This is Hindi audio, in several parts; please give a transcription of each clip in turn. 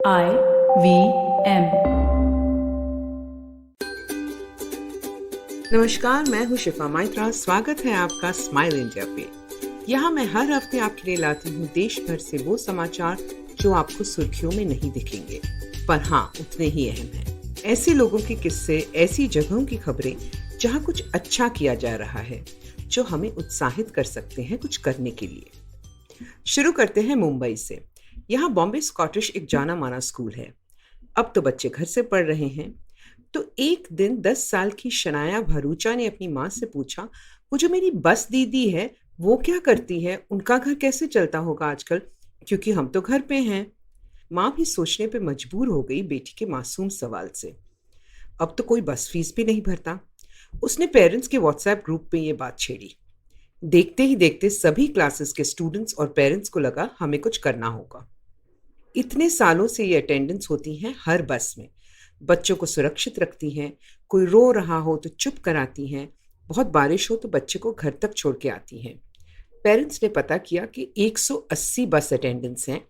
IVM। नमस्कार, मैं हूँ शिफा माइत्रा। स्वागत है आपका स्माइल इंडिया पे। यहाँ मैं हर हफ्ते आपके लिए लाती हूँ देश भर से वो समाचार जो आपको सुर्खियों में नहीं दिखेंगे, पर हाँ उतने ही अहम हैं। ऐसे लोगों के किस्से, ऐसी जगहों की खबरें जहाँ कुछ अच्छा किया जा रहा है, जो हमें उत्साहित कर सकते हैं कुछ करने के लिए। शुरू करते हैं मुंबई से। यहाँ बॉम्बे स्कॉटिश एक जाना माना स्कूल है। अब तो बच्चे घर से पढ़ रहे हैं। तो एक दिन 10 साल की शनाया भरूचा ने अपनी माँ से पूछा, वो जो मेरी बस दीदी है वो क्या करती है, उनका घर कैसे चलता होगा आजकल, क्योंकि हम तो घर पे हैं। माँ भी सोचने पे मजबूर हो गई बेटी के मासूम सवाल से। अब तो कोई बस फीस भी नहीं भरता। उसने पेरेंट्स के व्हाट्सएप ग्रुप पे ये बात छेड़ी। देखते ही देखते सभी क्लासेस के स्टूडेंट्स और पेरेंट्स को लगा हमें कुछ करना होगा। इतने सालों से ये अटेंडेंस होती हैं हर बस में, बच्चों को सुरक्षित रखती हैं, कोई रो रहा हो तो चुप कराती हैं, बहुत बारिश हो तो बच्चे को घर तक छोड़ के आती हैं। पेरेंट्स ने पता किया कि 180 बस अटेंडेंट्स हैं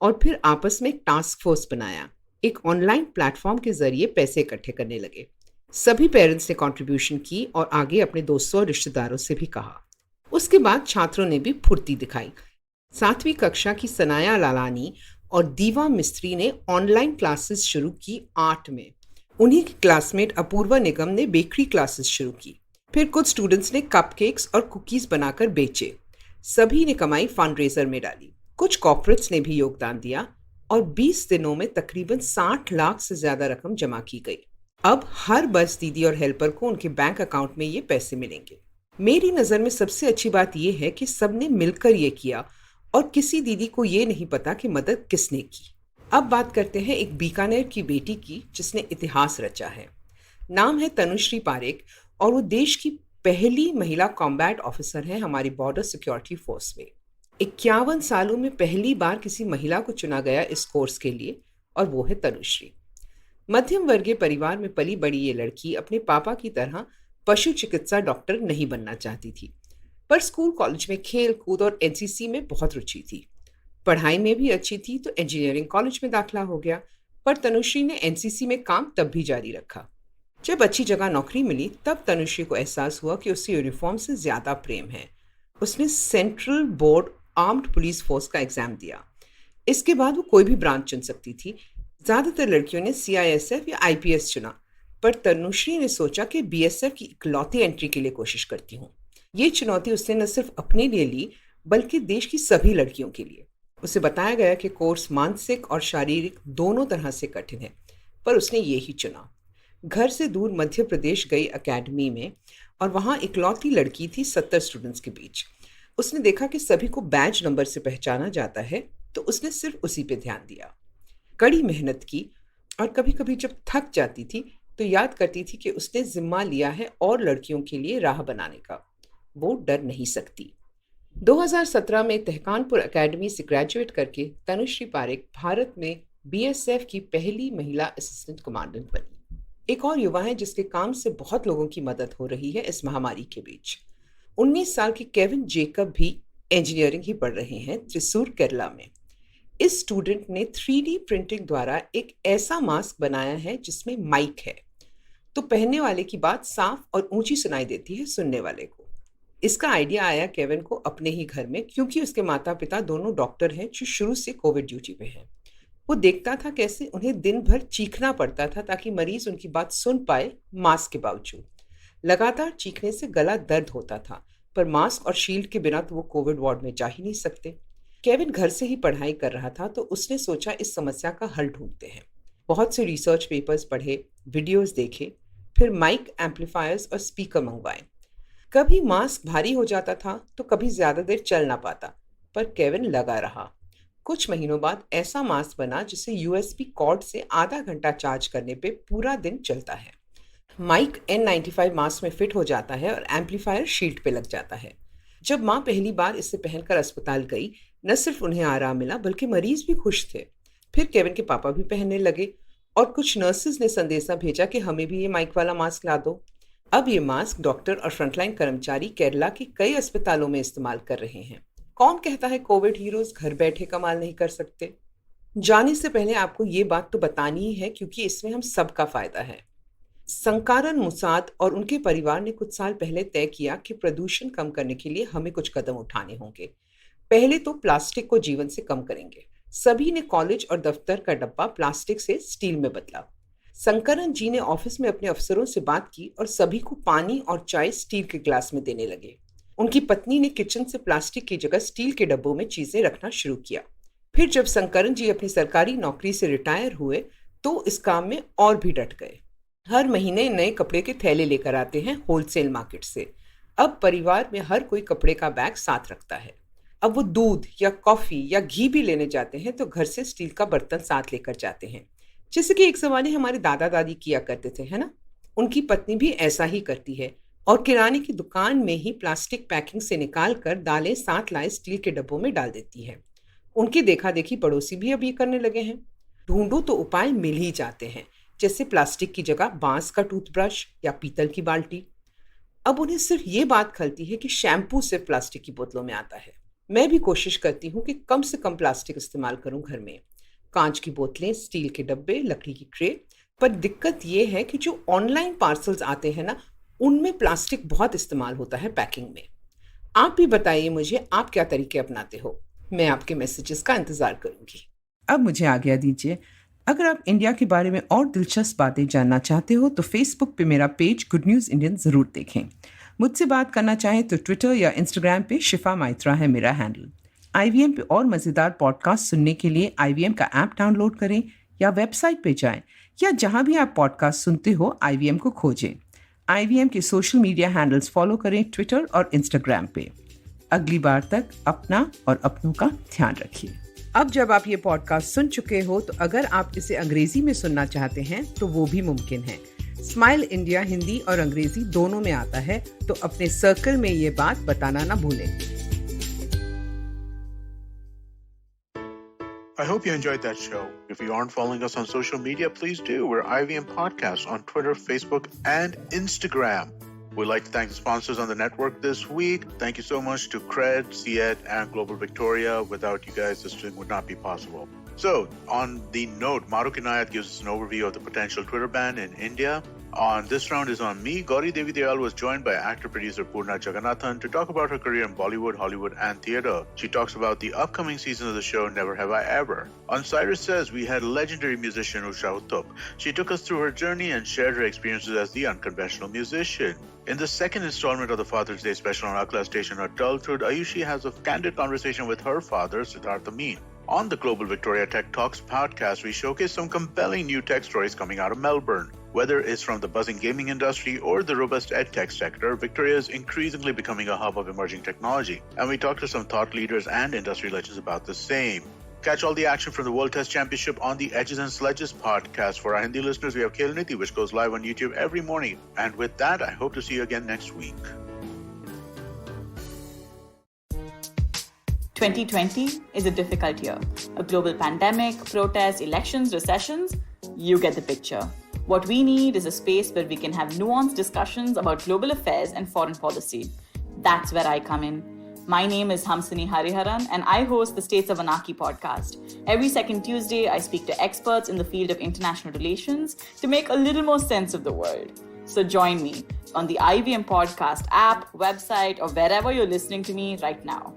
और फिर आपस में एक टास्क फोर्स बनाया। एक ऑनलाइन प्लेटफॉर्म के जरिए पैसे इकट्ठे करने लगे। सभी पेरेंट्स ने कंट्रीब्यूशन की और आगे अपने दोस्तों और रिश्तेदारों से भी कहा। उसके बाद छात्रों ने भी फुर्ती दिखाई। 7वीं कक्षा की सनाया लालानी और दीवा मिस्त्री ने ऑनलाइन क्लासेस शुरू की 8 में। उन्हीं की क्लासमेट अपूर्वा निगम ने बेकरी क्लासेस शुरू की। फिर कुछ स्टूडेंट्स ने कपकेक्स और कुकीज बनाकर बेचे। सभी ने कमाई फंडरेजर में डाली। कुछ कॉर्पोरेट्स ने भी योगदान दिया और 20 दिनों में तकरीबन 60 लाख से ज्यादा रकम जमा की गई। अब हर बस दीदी और हेल्पर को उनके बैंक अकाउंट में ये पैसे मिलेंगे। मेरी नज़र में सबसे अच्छी बात यह है कि सबने मिलकर ये किया और किसी दीदी को ये नहीं पता कि मदद किसने की। अब बात करते हैं एक बीकानेर की बेटी की जिसने इतिहास रचा है। नाम है तनुश्री पारेख और वो देश की पहली महिला कॉम्बैट ऑफिसर है हमारी बॉर्डर सिक्योरिटी फोर्स में। 51 सालों में पहली बार किसी महिला को चुना गया इस कोर्स के लिए, और वो है तनुश्री। मध्यम वर्गीय परिवार में पली बड़ी ये लड़की अपने पापा की तरह पशु चिकित्सा डॉक्टर नहीं बनना चाहती थी, पर स्कूल कॉलेज में खेल कूद और एनसीसी में बहुत रुचि थी। पढ़ाई में भी अच्छी थी तो इंजीनियरिंग कॉलेज में दाखिला हो गया, पर तनुश्री ने एनसीसी में काम तब भी जारी रखा। जब अच्छी जगह नौकरी मिली तब तनुश्री को एहसास हुआ कि उससे यूनिफॉर्म से ज्यादा प्रेम है। उसने central board armed police force का एग्जाम दिया। इसके बाद वो कोई भी ब्रांच चुन सकती थी। ज्यादातर लड़कियों ने सीआईएसएफ या आईपीएस चुना, पर तनुश्री ने सोचा कि बीएसएफ की इकलौती एंट्री के लिए कोशिश करती हूँ। ये चुनौती उसने न सिर्फ अपने लिए ली बल्कि देश की सभी लड़कियों के लिए। उसे बताया गया कि कोर्स मानसिक और शारीरिक दोनों तरह से कठिन है, पर उसने ये ही चुना। घर से दूर मध्य प्रदेश गई एकेडमी में और वहाँ इकलौती लड़की थी 70 स्टूडेंट्स के बीच। उसने देखा कि सभी को बैच नंबर से पहचाना जाता है, तो उसने सिर्फ उसी पे ध्यान दिया। कड़ी मेहनत की और कभी कभी जब थक जाती थी तो याद करती थी कि उसने जिम्मा लिया है और लड़कियों के लिए राह बनाने का। वो डर नहीं सकती। 2017 में तहकानपुर एकेडमी से ग्रेजुएट करके तनुश्री पारेख भारत में बीएसएफ की पहली महिला असिस्टेंट कमांडेंट बनी। एक और युवा है जिसके काम से बहुत लोगों की मदद हो रही है इस महामारी के बीच। 19 साल के केविन जेकब भी इंजीनियरिंग ही पढ़ रहे हैं त्रिसूर केरला में। इस स्टूडेंट ने 3D प्रिंटिंग द्वारा एक ऐसा मास्क बनाया है जिसमें माइक है, तो पहनने वाले की बात साफ और ऊंची सुनाई देती है सुनने वाले को। इसका आइडिया आया केविन को अपने ही घर में, क्योंकि उसके माता पिता दोनों डॉक्टर हैं जो शुरू से कोविड ड्यूटी पे हैं। वो देखता था कैसे उन्हें दिन भर चीखना पड़ता था ताकि मरीज उनकी बात सुन पाए मास्क के बावजूद। लगातार चीखने से गला दर्द होता था, पर मास्क और शील्ड के बिना तो वो कोविड वार्ड में जा ही नहीं सकते। केविन घर से ही पढ़ाई कर रहा था तो उसने सोचा इस समस्या का हल ढूंढते हैं। बहुत से रिसर्च पेपर्स पढ़े, वीडियोस देखे, फिर माइक, एम्पलीफायर्स और स्पीकर मंगवाए। कभी मास्क भारी हो जाता था तो कभी ज्यादा देर चल ना पाता, पर केविन लगा रहा। कुछ महीनों बाद ऐसा मास्क बना जिसे यूएसबी कॉर्ड से आधा घंटा चार्ज करने पे पूरा दिन चलता है। माइक N95 मास्क में फिट हो जाता है और एम्पलीफायर शील्ड पे लग जाता है। जब माँ पहली बार इसे पहनकर अस्पताल गई, न सिर्फ उन्हें आराम मिला बल्कि मरीज भी खुश थे। फिर केविन के पापा भी पहनने लगे और कुछ नर्सेज ने संदेशा भेजा कि हमें भी ये माइक वाला मास्क ला दो। अब ये मास्क डॉक्टर और फ्रंटलाइन कर्मचारी केरला के कई अस्पतालों में इस्तेमाल कर रहे हैं। कौन कहता है कोविड हीरोज घर बैठे कमाल नहीं कर सकते। जाने से पहले आपको ये बात तो बतानी ही है क्योंकि इसमें हम सबका फायदा है। संकारन मुसाद और उनके परिवार ने कुछ साल पहले तय किया कि प्रदूषण कम करने के लिए हमें कुछ कदम उठाने होंगे। पहले तो प्लास्टिक को जीवन से कम करेंगे। सभी ने कॉलेज और दफ्तर का डब्बा प्लास्टिक से स्टील में बदला। शंकरन जी ने ऑफिस में अपने अफसरों से बात की और सभी को पानी और चाय स्टील के ग्लास में देने लगे। उनकी पत्नी ने किचन से प्लास्टिक की जगह स्टील के डब्बों में चीजें रखना शुरू किया। फिर जब शंकरन जी अपनी सरकारी नौकरी से रिटायर हुए तो इस काम में और भी डट गए। हर महीने नए कपड़े के थैले लेकर आते हैं होलसेल मार्केट से। अब परिवार में हर कोई कपड़े का बैग साथ रखता है। अब वो दूध या कॉफी या घी भी लेने जाते हैं तो घर से स्टील का बर्तन साथ लेकर जाते हैं, जैसे कि एक जमाने हमारे दादा दादी किया करते थे, है ना। उनकी पत्नी भी ऐसा ही करती है और किराने की दुकान में ही प्लास्टिक पैकिंग से निकाल कर दालें साथ लाए स्टील के डब्बों में डाल देती है। उनकी देखा देखी पड़ोसी भी अब ये करने लगे हैं। ढूंढो तो उपाय मिल ही जाते हैं, जैसे प्लास्टिक की जगह बांस का टूथब्रश या पीतल की बाल्टी। अब उन्हें सिर्फ ये बात खलती है कि शैम्पू सिर्फ प्लास्टिक की बोतलों में आता है। मैं भी कोशिश करती हूँ कि कम से कम प्लास्टिक इस्तेमाल करूँ घर में। कांच की बोतलें, स्टील के डब्बे, लकड़ी की ट्रे। पर दिक्कत ये है कि जो ऑनलाइन पार्सल्स आते हैं ना, उनमें प्लास्टिक बहुत इस्तेमाल होता है पैकिंग में। आप भी बताइए मुझे, आप क्या तरीके अपनाते हो? मैं आपके मैसेजेस का इंतजार करूंगी। अब मुझे आज्ञा दीजिए। अगर आप इंडिया के बारे में और दिलचस्प बातें जानना चाहते हो तो फेसबुक पे मेरा पेज गुड न्यूज़ इंडियन ज़रूर देखें। मुझसे बात करना चाहें तो ट्विटर या इंस्टाग्राम पे शिफा माइत्रा है मेरा हैंडल। IVM पे और मज़ेदार पॉडकास्ट सुनने के लिए IVM का ऐप डाउनलोड करें या वेबसाइट पे जाएं, या जहां भी आप पॉडकास्ट सुनते हो IVM को खोजें। IVM के सोशल मीडिया हैंडल्स फॉलो करें ट्विटर और इंस्टाग्राम पे। अगली बार तक अपना और अपनों का ध्यान रखिए। अब जब आप ये पॉडकास्ट सुन चुके हो तो अगर आप इसे अंग्रेजी में सुनना चाहते हैं तो वो भी मुमकिन है। स्माइल इंडिया हिंदी और अंग्रेजी दोनों में आता है, तो अपने सर्कल में ये बात बताना ना भूलें। I hope you enjoyed that show. If you aren't following us on social media, please do. We're IVM Podcasts on Twitter, Facebook, and Instagram. We'd like to thank the sponsors on the network this week. Thank you so much to Cred, Ciet, and Global Victoria. Without you guys, this thing would not be possible. So, on the note, Maruk Inayat gives us an overview of the potential Twitter ban in India. On this round is on me. Gauri Devi Dayal was joined by actor-producer Purna Jagannathan to talk about her career in Bollywood, Hollywood, and theatre. She talks about the upcoming season of the show Never Have I Ever. On Cyrus Says, we had legendary musician Usha Uttup. She took us through her journey and shared her experiences as the unconventional musician. In the second installment of the Father's Day special on Akla Station Adulthood, Ayushi has a candid conversation with her father, Siddharth Amin. On the Global Victoria Tech Talks podcast, we showcase some compelling new tech stories coming out of Melbourne. Whether it's from the buzzing gaming industry or the robust edtech sector, Victoria is increasingly becoming a hub of emerging technology. And we talk to some thought leaders and industry legends about the same. Catch all the action from the World Test Championship on the Edges and Sledges podcast. For our Hindi listeners, we have Khel Niti, which goes live on YouTube every morning. And with that, I hope to see you again next week. 2020 is a difficult year. A global pandemic, protests, elections, recessions. You get the picture. What we need is a space where we can have nuanced discussions about global affairs and foreign policy. That's where I come in. My name is Hamsini Hariharan and I host the States of Anarchy podcast. Every second Tuesday, I speak to experts in the field of international relations to make a little more sense of the world. So join me on the IVM podcast app, website, or wherever you're listening to me right now.